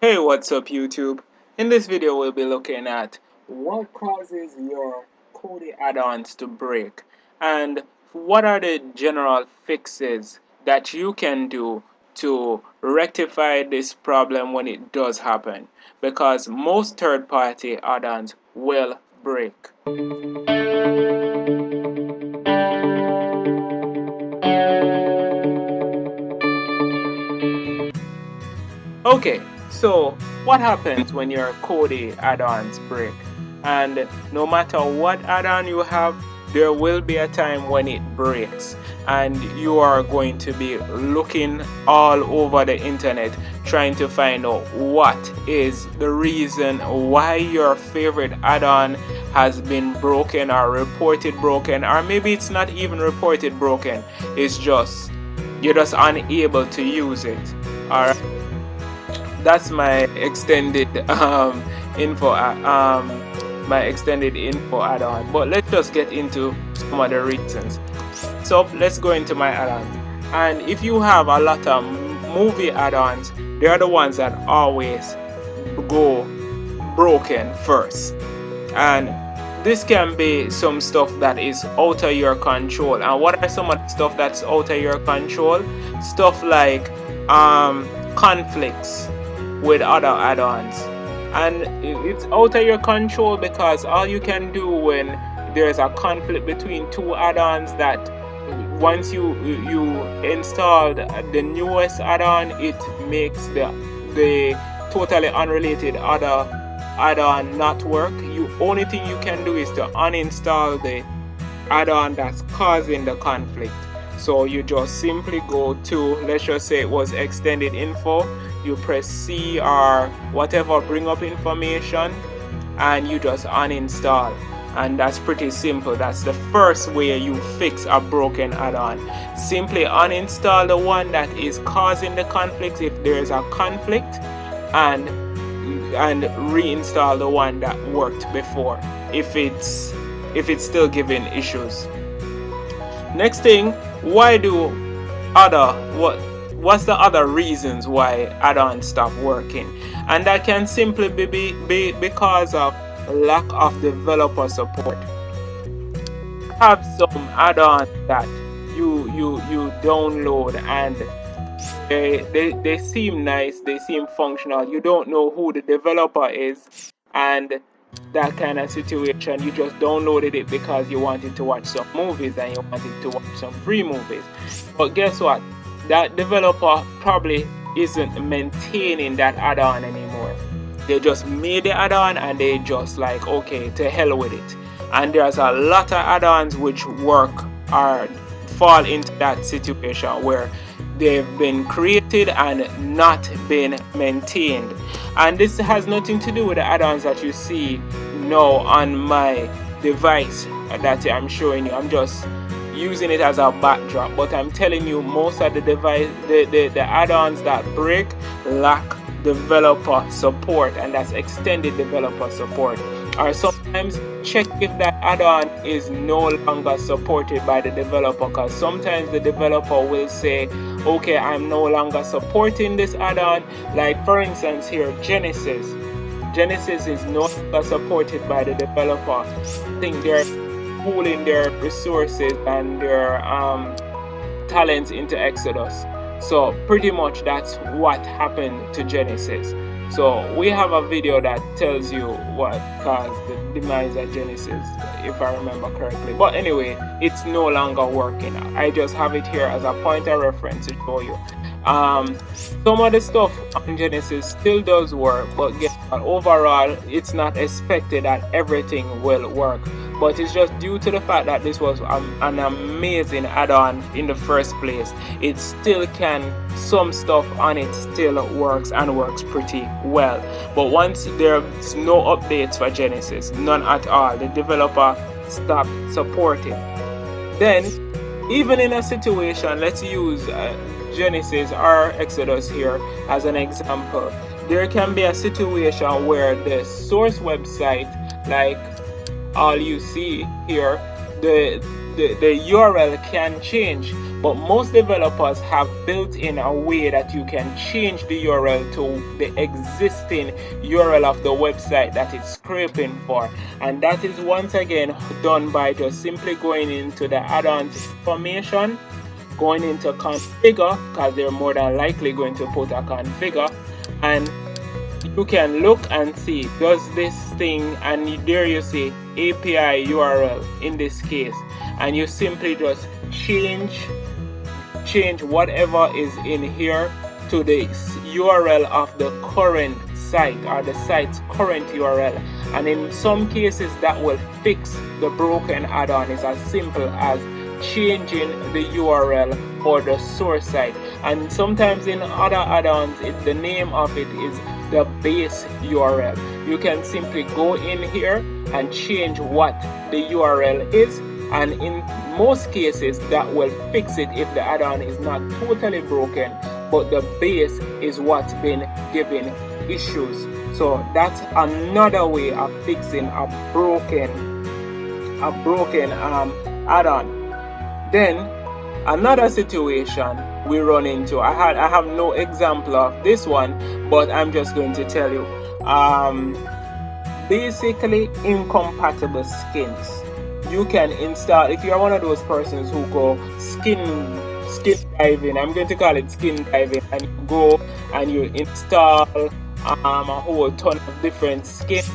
Hey, what's up YouTube? In this video we'll be looking at what causes your Kodi add-ons to break and what are the general fixes that you can do to rectify this problem when it does happen, because most third-party add-ons will break. Okay, so what happens when your Kodi add-ons break? And no matter what add-on you have, there will be a time when it breaks and you are going to be looking all over the internet trying to find out what is the reason why your favorite add-on has been broken or reported broken, or maybe it's not even reported broken, it's just you're just unable to use it. Alright, that's my extended info add-on. But let's just get into some of the reasons. So let's go into my add-ons. And if you have a lot of movie add-ons, they are the ones that always go broken first. And this can be some stuff that is out of your control. And what are some of the stuff that's out of your control? Stuff like conflicts with other add-ons, and it's out of your control because all you can do when there's a conflict between two add-ons, that once you install the newest add-on, it makes the totally unrelated other add-on not work. Only thing you can do is to uninstall the add-on that's causing the conflict. So you just simply go to, let's just say it was extended info, you press C or whatever, bring up information, and you just uninstall. And that's pretty simple. That's the first way you fix a broken add-on. Simply uninstall the one that is causing the conflict if there is a conflict, and reinstall the one that worked before if it's still giving issues. Next thing, what's the other reasons why add-ons stop working? And that can simply be because of lack of developer support. Have some add-ons that you download and they seem nice, they seem functional, you don't know who the developer is, and that kind of situation, you just downloaded it because you wanted to watch some movies and you wanted to watch some free movies. But guess what? That developer probably isn't maintaining that add-on anymore. They just made the add-on and they just like, okay, to hell with it. And there's a lot of add-ons which work or fall into that situation where they've been created and not been maintained. And this has nothing to do with the add-ons that you see now on my device that I'm showing you. I'm just using it as a backdrop, but I'm telling you, most of the add-ons that break lack developer support, and that's extended developer support. Or sometimes check if that add-on is no longer supported by the developer, because sometimes the developer will say, okay, I'm no longer supporting this add-on. Like for instance here, Genesis is no longer supported by the developer. I think they're pooling their resources and their talents into Exodus. So pretty much that's what happened to Genesis. So we have a video that tells you what caused the demise of Genesis, if I remember correctly. But anyway, it's no longer working. I just have it here as a point of reference to show you. Some of the stuff on Genesis still does work, but guess what? Overall, it's not expected that everything will work. But it's just due to the fact that this was an amazing add-on in the first place. It still some stuff on it still works and works pretty well. But once there's no updates for Genesis, none at all, the developer stopped supporting. Then, even in a situation, let's use Genesis or Exodus here as an example. There can be a situation where the source website, like all you see here, the URL can change, but most developers have built in a way that you can change the URL to the existing URL of the website that it's scraping for, and that is once again done by just simply going into the add-ons information, going into configure, because they're more than likely going to put a configure, and you can look and see, does this thing, and there you see API URL in this case, and you simply just change whatever is in here to the URL of the current site, or the site's current URL. And in some cases that will fix the broken add-on. Is as simple as changing the URL for the source site. And sometimes in other add-ons, the name of it is the base URL. You can simply go in here and change what the URL is, and in most cases that will fix it if the add-on is not totally broken, but the base is what's been giving issues. So that's another way of fixing a broken add-on. Then another situation we run into, I have no example of this one, but I'm just going to tell you, basically incompatible skins. You can install, if you're one of those persons who go skin diving, I'm going to call it skin diving, and you go and you install a whole ton of different skins,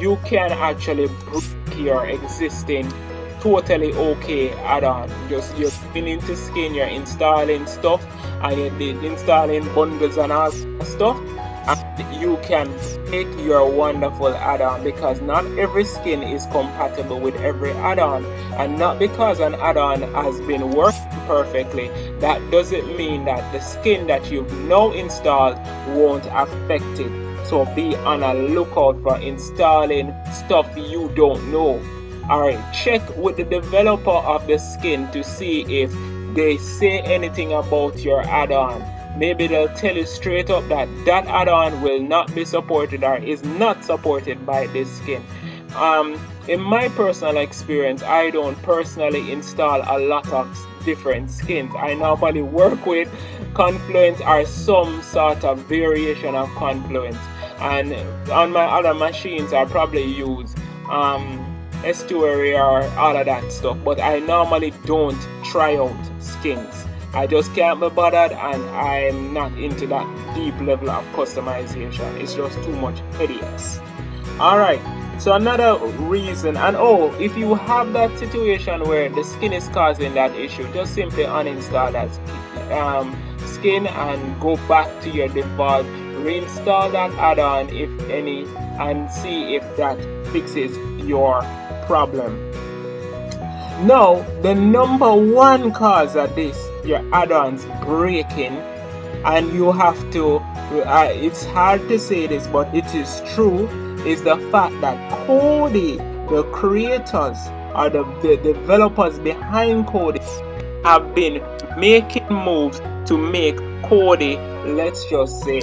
you can actually break your existing totally okay add-on. Just you're going into skin, you're installing stuff, and you're installing bundles and all stuff, and you can make your wonderful add-on, because not every skin is compatible with every add-on, and not because an add-on has been working perfectly, that doesn't mean that the skin that you've now installed won't affect it. So be on a lookout for installing stuff you don't know. Alright, check with the developer of the skin to see if they say anything about your add-on. Maybe they'll tell you straight up that that add-on will not be supported or is not supported by this skin. In my personal experience, I don't personally install a lot of different skins. I normally work with Confluence or some sort of variation of Confluence, and on my other machines I probably use Estuary or all of that stuff, but I normally don't try out skins. I just can't be bothered, and I'm not into that deep level of customization. It's just too much headaches. Alright, so another reason, and if you have that situation where the skin is causing that issue, just simply uninstall that skin and go back to your default, reinstall that add-on if any, and see if that fixes your problem. Now, the number one cause of this, your add-ons breaking, and you have to, it's hard to say this, but it is true, is the fact that Kodi, the creators or the developers behind Kodi, have been making moves to make Kodi, let's just say,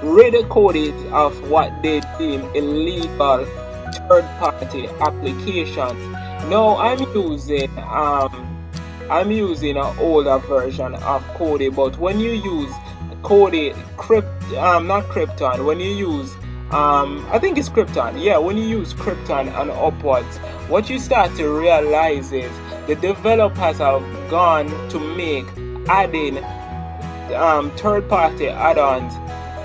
rid Kodi of what they deem illegal third-party applications. Now I'm using an older version of Kodi, but when you use Kodi, not Krypton, when you use I think it's Krypton, yeah, when you use Krypton and upwards, what you start to realize is the developers have gone to make adding third-party add-ons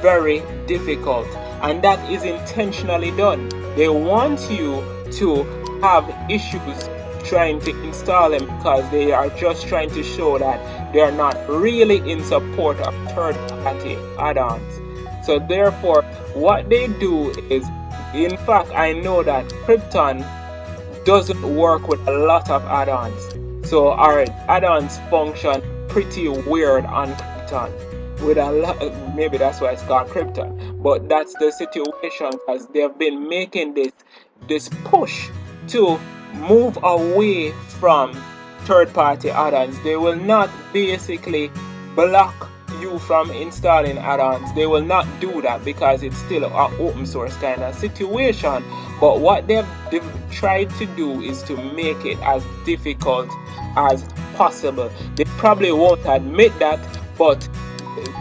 very difficult, and that is intentionally done. They want you to have issues trying to install them, because they are just trying to show that they are not really in support of third-party add-ons. So therefore, what they do is, in fact, I know that Krypton doesn't work with a lot of add-ons. So our add-ons function pretty weird on Krypton. With a lot, maybe that's why it's called Krypton. But that's the situation, because they've been making this push to move away from third-party add-ons. They will not basically block you from installing add-ons. They will not do that, because it's still an open source kind of situation. But what they've tried to do is to make it as difficult as possible. They probably won't admit that, but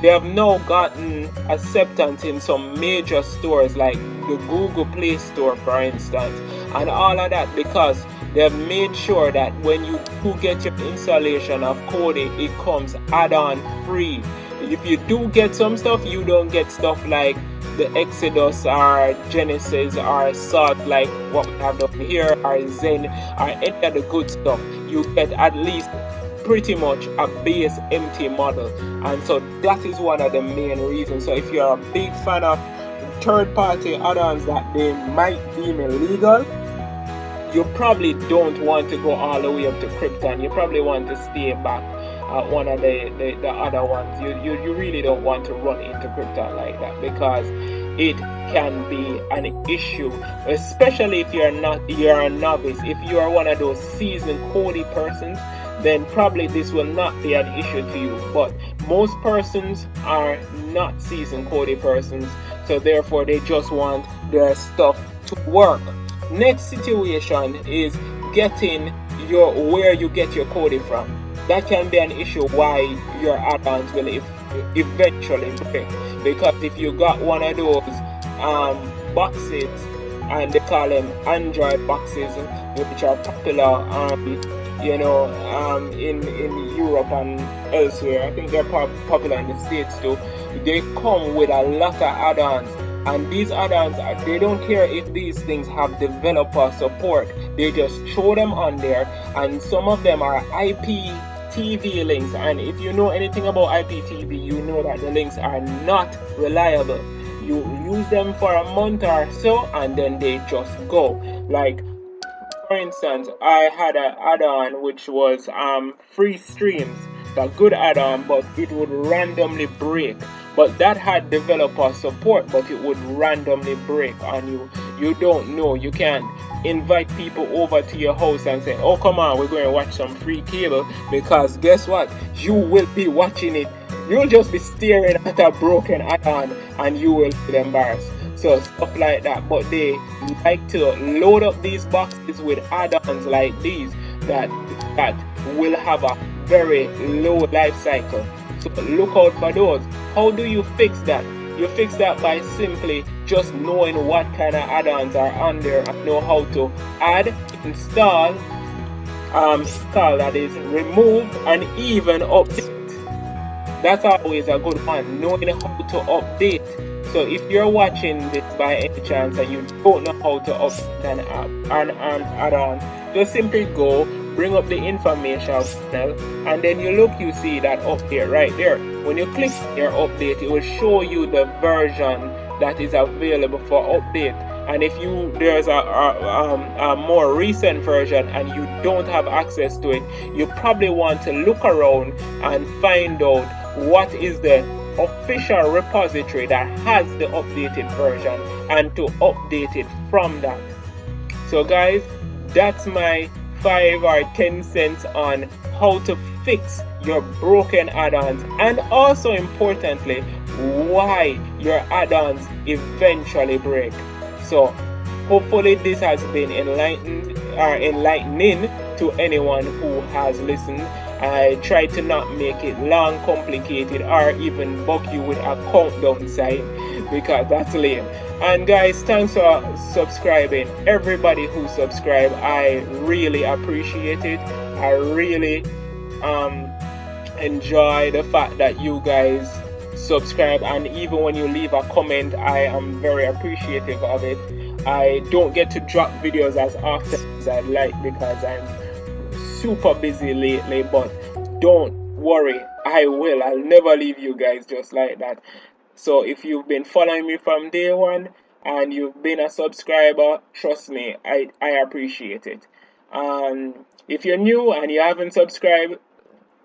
they have now gotten acceptance in some major stores like the Google Play Store, for instance, and all of that, because they have made sure that when you do get your installation of Kodi, it comes add-on free. If you do get some stuff, you don't get stuff like the Exodus or Genesis or Salt, like what we have done here, or Zen, or any of the good stuff. You get at least pretty much a base empty model, and so that is one of the main reasons. So if you're a big fan of third-party add-ons that they might deem illegal, you probably don't want to go all the way up to Krypton. You probably want to stay back at one of the other ones. You really don't want to run into Krypton like that, because it can be an issue, especially if you're a novice. If you are one of those seasoned Kodi persons, then probably this will not be an issue to you. But most persons are not seasoned Kodi persons, so therefore they just want their stuff to work. Next situation is getting where you get your Kodi from. That can be an issue why your add-ons will eventually break, because if you got one of those boxes, and they call them Android boxes, which are popular in Europe and elsewhere. I think they're popular in the States too. They come with a lot of add-ons, and these add-ons, they don't care if these things have developer support. They just throw them on there, and some of them are IPTV links, and if you know anything about IPTV, you know that the links are not reliable. You use them for a month or so, and then they just go. Like, for instance, I had an add-on which was free streams. It's a good add-on, but it would randomly break. But that had developer support, but it would randomly break, and you don't know. You can't invite people over to your house and say, oh, come on, we're going to watch some free cable, because guess what? You will be watching it. You'll just be staring at a broken add-on, and you will feel embarrassed. So stuff like that. But they like to load up these boxes with add-ons like these that will have a very low life cycle. So look out for those. How do you fix that? You fix that by simply just knowing what kind of add-ons are on there, and know how to add, install, that is, remove, and even update. That's always a good one, knowing how to update. So if you're watching this by any chance and you don't know how to update an app, an add-on, just simply go, bring up the information panel, and then you look, you see that update right there. When you click your update, it will show you the version that is available for update. And if there's a more recent version and you don't have access to it, you probably want to look around and find out what is the official repository that has the updated version, and to update it from that. So guys, that's my 5 or 10 cents on how to fix your broken add-ons, and also importantly, why your add-ons eventually break. So hopefully this has been enlightening to anyone who has listened. I try to not make it long, complicated, or even bug you with a countdown sign, because that's lame. And guys, thanks for subscribing. Everybody who subscribed, I really appreciate it. I really enjoy the fact that you guys subscribe, and even when you leave a comment, I am very appreciative of it. I don't get to drop videos as often as I'd like, because I'm super busy lately, but don't worry, I'll never leave you guys just like that. So if you've been following me from day one and you've been a subscriber, trust me, I appreciate it. If you're new and you haven't subscribed,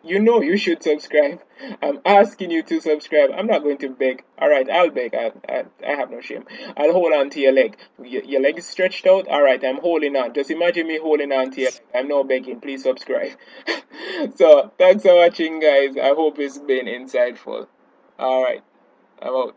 you know you should subscribe. I'm asking you to subscribe. I'm not going to beg. Alright, I'll beg. I have no shame. I'll hold on to your leg. Your leg is stretched out? Alright, I'm holding on. Just imagine me holding on to your leg. I'm not begging. Please subscribe. So, thanks for watching, guys. I hope it's been insightful. Alright, I'm out.